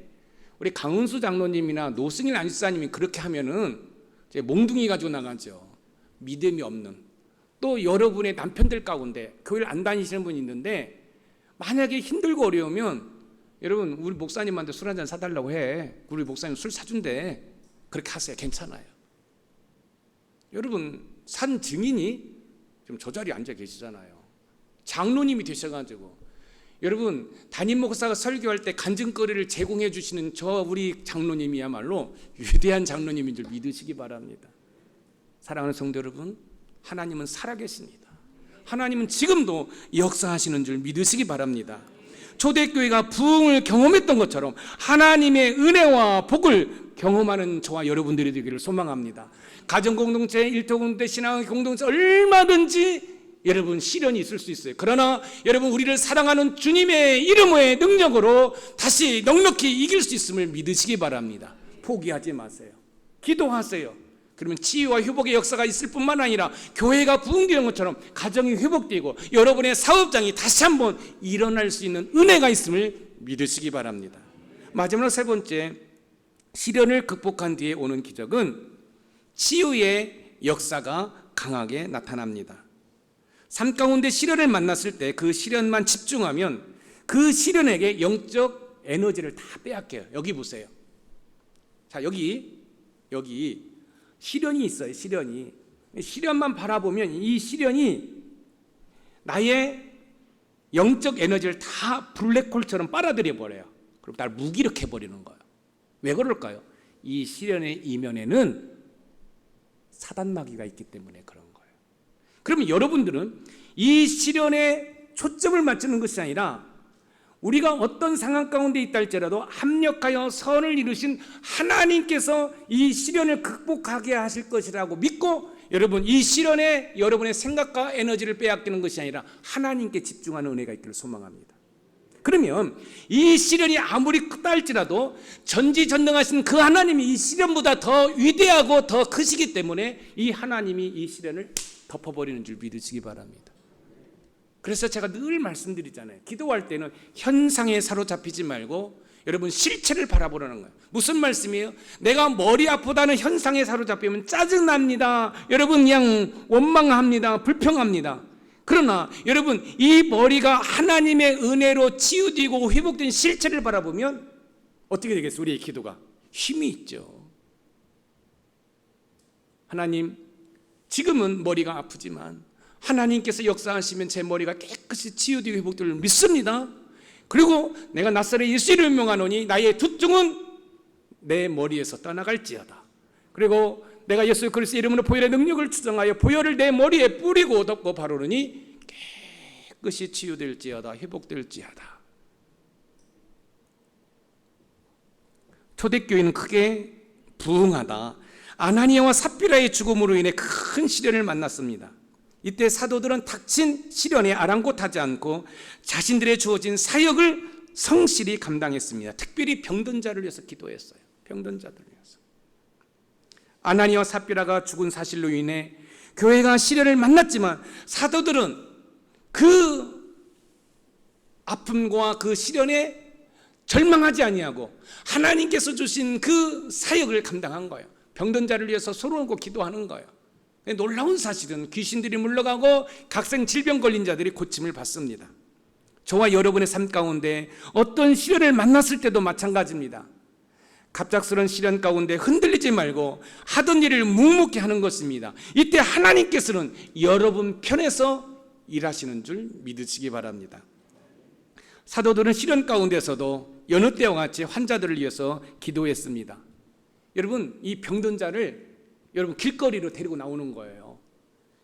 우리 강은수 장로님이나 노승일 안지사님이 그렇게 하면은 이제 몽둥이 가지고 나가죠. 믿음이 없는. 또 여러분의 남편들 가운데 교회를 안 다니시는 분이 있는데 만약에 힘들고 어려우면 여러분, 우리 목사님한테 술 한 잔 사달라고 해. 우리 목사님 술 사준대. 그렇게 하세요. 괜찮아요. 여러분, 산 증인이 지금 저 자리에 앉아 계시잖아요. 장로님이 되셔가지고 여러분, 담임 목사가 설교할 때 간증거리를 제공해 주시는 저 우리 장로님이야말로 위대한 장로님인 줄 믿으시기 바랍니다. 사랑하는 성도 여러분, 하나님은 살아계십니다. 하나님은 지금도 역사하시는 줄 믿으시기 바랍니다. 초대교회가 부흥을 경험했던 것처럼 하나님의 은혜와 복을 경험하는 저와 여러분들이 되기를 소망합니다. 가정공동체, 일터공동체, 신앙의 공동체 얼마든지 여러분 시련이 있을 수 있어요. 그러나 여러분, 우리를 사랑하는 주님의 이름의 능력으로 다시 넉넉히 이길 수 있음을 믿으시기 바랍니다. 포기하지 마세요. 기도하세요. 그러면 치유와 회복의 역사가 있을 뿐만 아니라 교회가 부흥되는 것처럼 가정이 회복되고 여러분의 사업장이 다시 한번 일어날 수 있는 은혜가 있음을 믿으시기 바랍니다. 마지막으로 세 번째, 시련을 극복한 뒤에 오는 기적은 치유의 역사가 강하게 나타납니다. 삶 가운데 시련을 만났을 때 그 시련만 집중하면 그 시련에게 영적 에너지를 다 빼앗겨요. 여기 보세요. 자, 여기 시련이 있어요. 시련만 바라보면 이 시련이 나의 영적 에너지를 다 블랙홀처럼 빨아들여 버려요. 그럼 나를 무기력해 버리는 거예요. 왜 그럴까요? 이 시련의 이면에는 사단마귀가 있기 때문에 그런 거예요. 그러면 여러분들은 이 시련에 초점을 맞추는 것이 아니라 우리가 어떤 상황 가운데 있다 할지라도 합력하여 선을 이루신 하나님께서 이 시련을 극복하게 하실 것이라고 믿고 여러분, 이 시련에 여러분의 생각과 에너지를 빼앗기는 것이 아니라 하나님께 집중하는 은혜가 있기를 소망합니다. 그러면 이 시련이 아무리 크다 할지라도 전지전능하신 그 하나님이 이 시련보다 더 위대하고 더 크시기 때문에 이 하나님이 이 시련을 덮어버리는 줄 믿으시기 바랍니다. 그래서 제가 늘 말씀드리잖아요. 기도할 때는 현상에 사로잡히지 말고 여러분, 실체를 바라보라는 거예요. 무슨 말씀이에요? 내가 머리 아프다는 현상에 사로잡히면 짜증납니다. 여러분, 그냥 원망합니다. 불평합니다. 그러나 여러분, 이 머리가 하나님의 은혜로 치유되고 회복된 실체를 바라보면 어떻게 되겠어요? 우리의 기도가 힘이 있죠. 하나님, 지금은 머리가 아프지만 하나님께서 역사하시면 제 머리가 깨끗이 치유되고 회복될 줄 믿습니다. 그리고 내가 나사렛 예수 이름을 명하노니 나의 두통은 내 머리에서 떠나갈지어다. 그리고 내가 예수 그리스도 이름으로 보혈의 능력을 추정하여 보혈을 내 머리에 뿌리고 덮고 바르노니 깨끗이 치유될지어다, 회복될지어다. 초대교회는 크게 부흥하다, 아나니아와 삽비라의 죽음으로 인해 큰 시련을 만났습니다. 이때 사도들은 닥친 시련에 아랑곳하지 않고 자신들의 주어진 사역을 성실히 감당했습니다. 특별히 병든 자를 위해서 기도했어요. 병든 자들을 위해서. 아나니아와 삽비라가 죽은 사실로 인해 교회가 시련을 만났지만 사도들은 그 아픔과 그 시련에 절망하지 아니하고 하나님께서 주신 그 사역을 감당한 거예요. 병든 자를 위해서 서로 얹고 기도하는 거예요. 놀라운 사실은 귀신들이 물러가고 각성 질병 걸린 자들이 고침을 받습니다. 저와 여러분의 삶 가운데 어떤 시련을 만났을 때도 마찬가지입니다. 갑작스러운 시련 가운데 흔들리지 말고 하던 일을 묵묵히 하는 것입니다. 이때 하나님께서는 여러분 편에서 일하시는 줄 믿으시기 바랍니다. 사도들은 시련 가운데서도 여느 때와 같이 환자들을 위해서 기도했습니다. 여러분, 이 병든 자를 여러분 길거리로 데리고 나오는 거예요.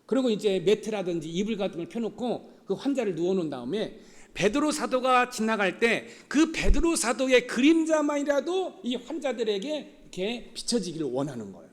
그리고 이제 매트라든지 이불 같은 걸 펴놓고 그 환자를 누워놓은 다음에 베드로 사도가 지나갈 때 그 베드로 사도의 그림자만이라도 이 환자들에게 이렇게 비춰지기를 원하는 거예요.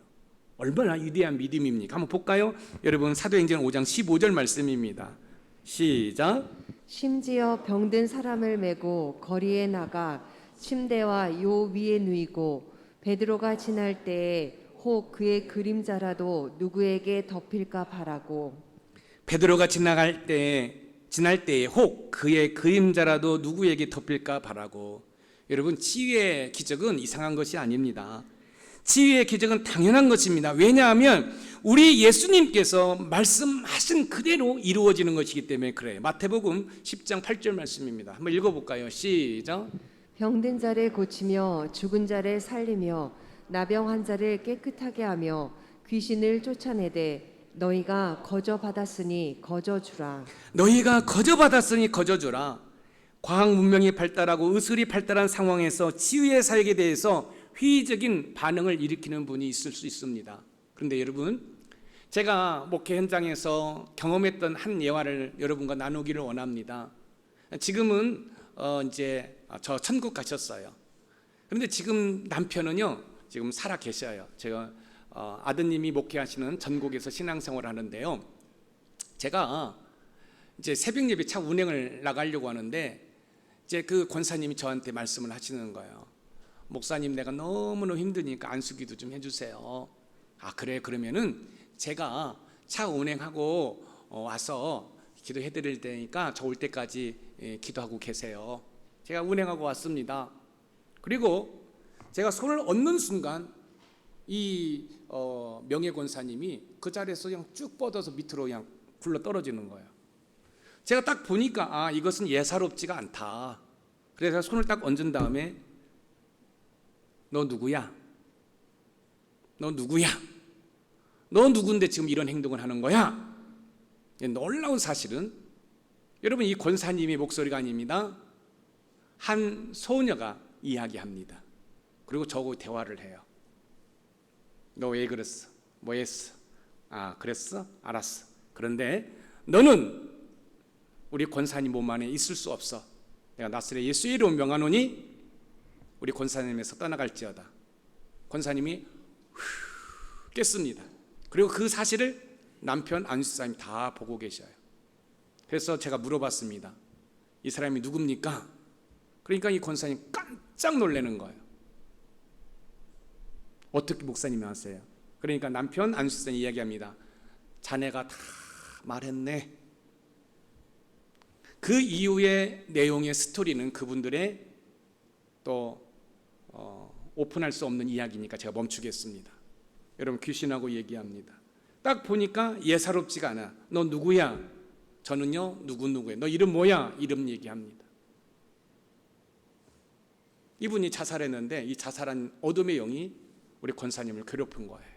얼마나 위대한 믿음입니까? 한번 볼까요? 여러분, 사도행전 5장 15절 말씀입니다. 시작. 심지어 병든 사람을 메고 거리에 나가 침대와 요 위에 누이고 베드로가 지날 때에 혹 그의 그림자라도 누구에게 덮일까 바라고. 베드로가 지날 때에 혹 그의 그림자라도 누구에게 덮일까 바라고. 여러분, 치유의 기적은 이상한 것이 아닙니다. 치유의 기적은 당연한 것입니다. 왜냐하면 우리 예수님께서 말씀하신 그대로 이루어지는 것이기 때문에 그래요. 마태복음 10장 8절 말씀입니다. 한번 읽어볼까요? 시작. 병든 자를 고치며 죽은 자를 살리며 나병 자를 깨끗하게 하며 귀신을 쫓아내되 너희가 거저 받았으니 거저 주라. 너희가 거저 받았으니 거저 주라. 과학 문명이 발달하고 의술이 발달한 상황에서 치유의 사역에 대해서 회의적인 반응을 일으키는 분이 있을 수 있습니다. 그런데 여러분, 제가 목회 현장에서 경험했던 한 예화를 여러분과 나누기를 원합니다. 지금은 이제 저 천국 가셨어요. 그런데 지금 남편은요, 지금 살아 계셔요. 제가 아드님이 목회하시는 전국에서 신앙생활을 하는데요. 제가 이제 새벽 예배 차 운행을 나가려고 하는데 이제 그 권사님이 저한테 말씀을 하시는 거예요. 목사님, 내가 너무너무 힘드니까 안수기도 좀 해주세요. 아, 그래? 그러면은 제가 차 운행하고 와서 기도해 드릴 테니까 저 올 때까지 기도하고 계세요. 제가 운행하고 왔습니다. 그리고 제가 손을 얹는 순간 이 명예권사님이 그 자리에서 그냥 쭉 뻗어서 밑으로 그냥 굴러 떨어지는 거예요. 제가 딱 보니까 이것은 예사롭지가 않다. 그래서 손을 딱 얹은 다음에 너 누구야? 너 누구야? 너 누군데 지금 이런 행동을 하는 거야? 놀라운 사실은 여러분, 이 권사님의 목소리가 아닙니다. 한 소녀가 이야기합니다. 그리고 저하고 대화를 해요. 너 왜 그랬어? 뭐 했어? 아, 그랬어? 알았어. 그런데 너는 우리 권사님 몸 안에 있을 수 없어. 내가 나사렛 예수의 이름 명하노니 우리 권사님에서 떠나갈지어다. 권사님이 깼습니다. 그리고 그 사실을 남편 안수사님이 다 보고 계셔요. 그래서 제가 물어봤습니다. 이 사람이 누굽니까? 그러니까 이 권사님 깜짝 놀라는 거예요. 어떻게 목사님이 아세요? 그러니까 남편 안수사님이 이야기합니다. 자네가 다 말했네. 그 이후의 내용의 스토리는 그분들의 또 오픈할 수 없는 이야기니까 제가 멈추겠습니다. 여러분, 귀신하고 얘기합니다. 딱 보니까 예사롭지가 않아. 너 누구야? 저는요 누구누구예요. 너 이름 뭐야? 이름 얘기합니다. 이분이 자살했는데 이 자살한 어둠의 영이 우리 권사님을 괴롭힌 거예요.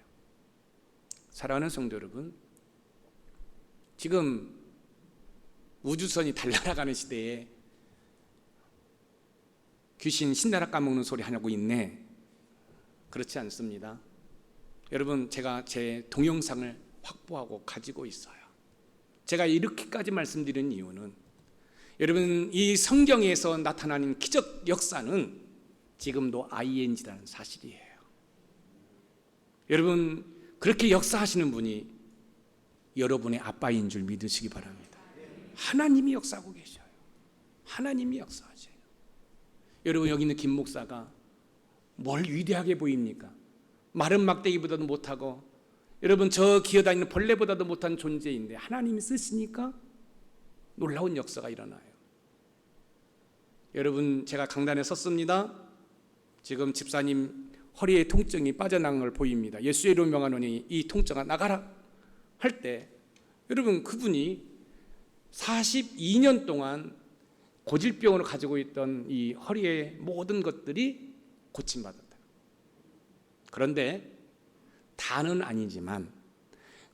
사랑하는 성도 여러분, 지금 우주선이 달려나가는 시대에 귀신 신나라 까먹는 소리 하냐고 있네. 그렇지 않습니다. 여러분, 제가 제 동영상을 확보하고 가지고 있어요. 제가 이렇게까지 말씀드리는 이유는 여러분, 이 성경에서 나타나는 기적 역사는 지금도 ING라는 사실이에요. 여러분, 그렇게 역사하시는 분이 여러분의 아빠인 줄 믿으시기 바랍니다. 하나님이 역사하고 계셔요. 하나님이 역사하셔요. 여러분, 여기 있는 김 목사가 뭘 위대하게 보입니까? 마른 막대기보다도 못하고, 여러분, 저 기어다니는 벌레보다도 못한 존재인데 하나님이 쓰시니까 놀라운 역사가 일어나요. 여러분, 제가 강단에 섰습니다. 지금 집사님 허리에 통증이 빠져나간 걸 보입니다. 예수의 이름 명하노니 이 통증아 나가라 할 때, 여러분, 그분이 42년 동안 고질병으로 가지고 있던 이 허리의 모든 것들이 고침받았다. 그런데 다는 아니지만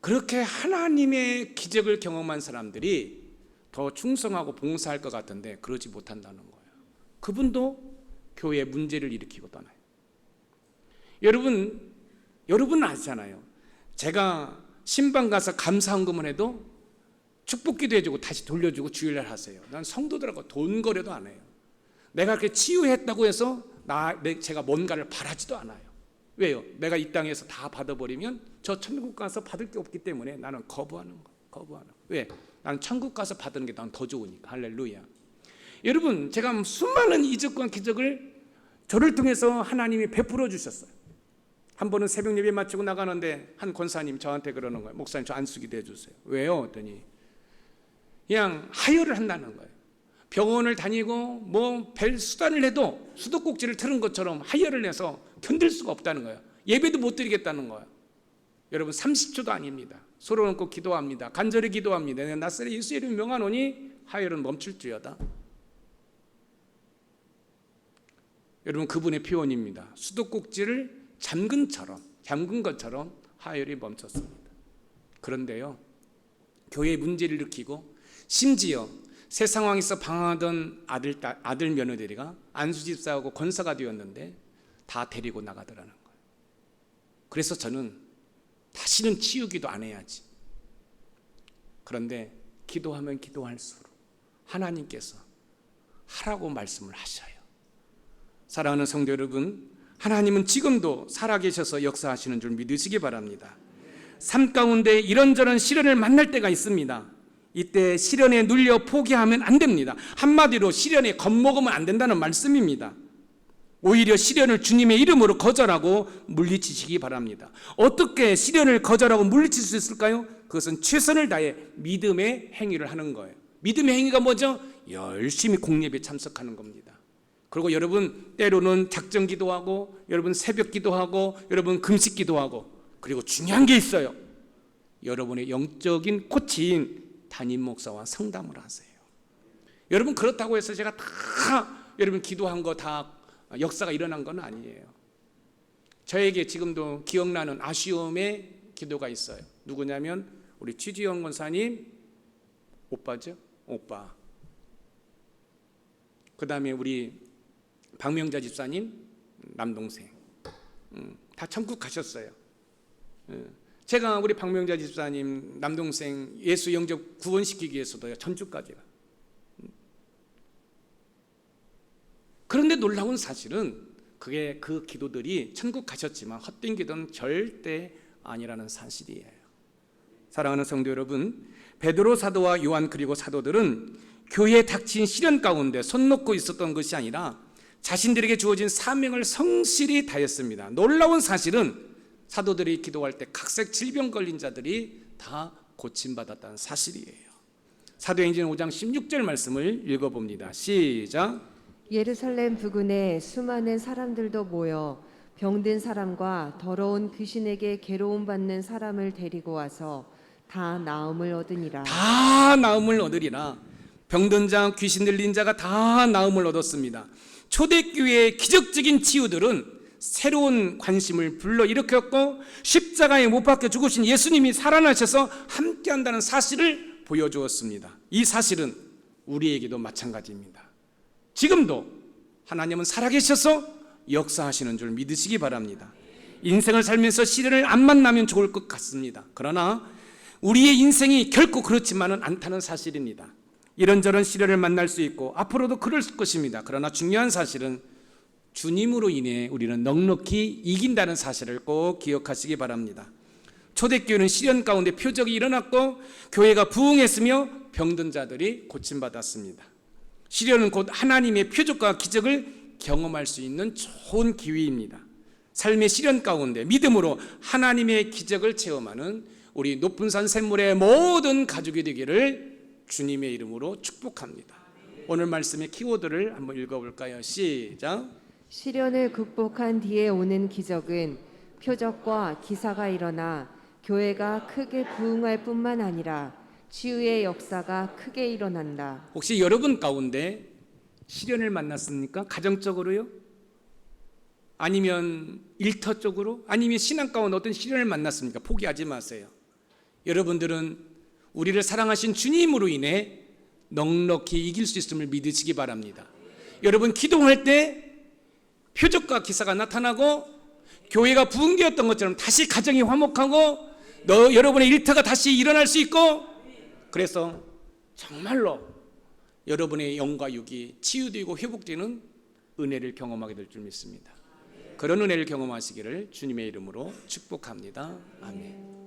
그렇게 하나님의 기적을 경험한 사람들이 더 충성하고 봉사할 것 같은데 그러지 못한다는 거예요. 그분도 교회에 문제를 일으키고 떠나요. 여러분 아시잖아요. 제가 신방 가서 감사헌금을 해도 축복기도 해주고 다시 돌려주고 주일날 하세요. 난 성도들하고 돈 거래도 안 해요. 내가 그렇게 치유했다고 해서 제가 뭔가를 바라지도 않아요. 왜요? 내가 이 땅에서 다 받아버리면 저 천국 가서 받을 게 없기 때문에 나는 거부하는 거예요. 왜? 나는 천국 가서 받는 게 난 더 좋으니까. 할렐루야. 여러분, 제가 수많은 이적과 기적을 저를 통해서 하나님이 베풀어 주셨어요. 한 번은 새벽 예배 마치고 나가는데 한 권사님 저한테 그러는 거예요. 목사님, 저 안수기도 해주세요. 왜요? 그랬더니 그냥 하혈을 한다는 거예요. 병원을 다니고 뭐 별 수단을 해도 수도꼭지를 틀은 것처럼 하혈을 해서 견딜 수가 없다는 거예요. 예배도 못 드리겠다는 거예요. 여러분, 30초도 아닙니다. 소로 얹고 기도합니다. 간절히 기도합니다. 내가 낯설에 예수의 이름 명하노니 하혈은 멈출지어다. 여러분, 그분의 표현입니다. 수도꼭지를 잠근 것처럼 하혈이 멈췄습니다. 그런데요, 교회의 문제를 일으키고 심지어 새 상황에서 방황하던 아들 며느리가 안수집사하고 권사가 되었는데 다 데리고 나가더라는 거예요. 그래서 저는 다시는 치유기도 안 해야지. 그런데 기도하면 기도할수록 하나님께서 하라고 말씀을 하셔요. 사랑하는 성도 여러분, 하나님은 지금도 살아계셔서 역사하시는 줄 믿으시기 바랍니다. 삶 가운데 이런저런 시련을 만날 때가 있습니다. 이때 시련에 눌려 포기하면 안 됩니다. 한마디로 시련에 겁먹으면 안 된다는 말씀입니다. 오히려 시련을 주님의 이름으로 거절하고 물리치시기 바랍니다. 어떻게 시련을 거절하고 물리칠 수 있을까요? 그것은 최선을 다해 믿음의 행위를 하는 거예요. 믿음의 행위가 뭐죠? 열심히 공예배에 참석하는 겁니다. 그리고 여러분, 때로는 작정 기도하고, 여러분 새벽 기도하고, 여러분 금식 기도하고, 그리고 중요한 게 있어요. 여러분의 영적인 코치인 담임 목사와 상담을 하세요. 여러분, 그렇다고 해서 제가 다 여러분 기도한 거 다 역사가 일어난 건 아니에요. 저에게 지금도 기억나는 아쉬움의 기도가 있어요. 누구냐면 우리 취지영 권사님 오빠죠? 오빠. 그 다음에 우리 박명자 집사님 남동생. 다 천국 가셨어요. 제가 우리 박명자 집사님 남동생 예수 영접 구원시키기 위해서도 천주까지 가. 그런데 놀라운 사실은 그게 그 기도들이 천국 가셨지만 헛된 기도는 절대 아니라는 사실이에요. 사랑하는 성도 여러분, 베드로 사도와 요한 그리고 사도들은 교회에 닥친 시련 가운데 손 놓고 있었던 것이 아니라 자신들에게 주어진 사명을 성실히 다했습니다. 놀라운 사실은 사도들이 기도할 때 각색 질병 걸린 자들이 다 고침받았다는 사실이에요. 사도행전 5장 16절 말씀을 읽어봅니다. 시작. 예루살렘 부근에 수많은 사람들도 모여 병든 사람과 더러운 귀신에게 괴로움 받는 사람을 데리고 와서 다 나음을 얻으니라. 다 나음을 얻으리라. 병든 자, 귀신 들린 자가 다 나음을 얻었습니다. 초대교회의 기적적인 치유들은 새로운 관심을 불러일으켰고 십자가에 못 박혀 죽으신 예수님이 살아나셔서 함께한다는 사실을 보여주었습니다. 이 사실은 우리에게도 마찬가지입니다. 지금도 하나님은 살아계셔서 역사하시는 줄 믿으시기 바랍니다. 인생을 살면서 시련을 안 만나면 좋을 것 같습니다. 그러나 우리의 인생이 결코 그렇지만은 않다는 사실입니다. 이런저런 시련을 만날 수 있고 앞으로도 그럴 것입니다. 그러나 중요한 사실은 주님으로 인해 우리는 넉넉히 이긴다는 사실을 꼭 기억하시기 바랍니다. 초대교회는 시련 가운데 표적이 일어났고 교회가 부흥했으며 병든 자들이 고침받았습니다. 시련은 곧 하나님의 표적과 기적을 경험할 수 있는 좋은 기회입니다. 삶의 시련 가운데 믿음으로 하나님의 기적을 체험하는 우리 높은 산 샘물의 모든 가족이 되기를 주님의 이름으로 축복합니다. 오늘 말씀의 키워드를 한번 읽어볼까요? 시작. 시련을 극복한 뒤에 오는 기적은 표적과 기사가 일어나 교회가 크게 부흥할 뿐만 아니라 치유의 역사가 크게 일어난다. 혹시 여러분 가운데 시련을 만났습니까? 가정적으로요? 아니면 일터적으로? 아니면 신앙 가운데 어떤 시련을 만났습니까? 포기하지 마세요. 여러분들은 우리를 사랑하신 주님으로 인해 넉넉히 이길 수 있음을 믿으시기 바랍니다. 여러분 기도할 때 표적과 기사가 나타나고 교회가 부흥되었던 것처럼 다시 가정이 화목하고 여러분의 일터가 다시 일어날 수 있고, 그래서 정말로 여러분의 영과 육이 치유되고 회복되는 은혜를 경험하게 될 줄 믿습니다. 그런 은혜를 경험하시기를 주님의 이름으로 축복합니다. 아멘.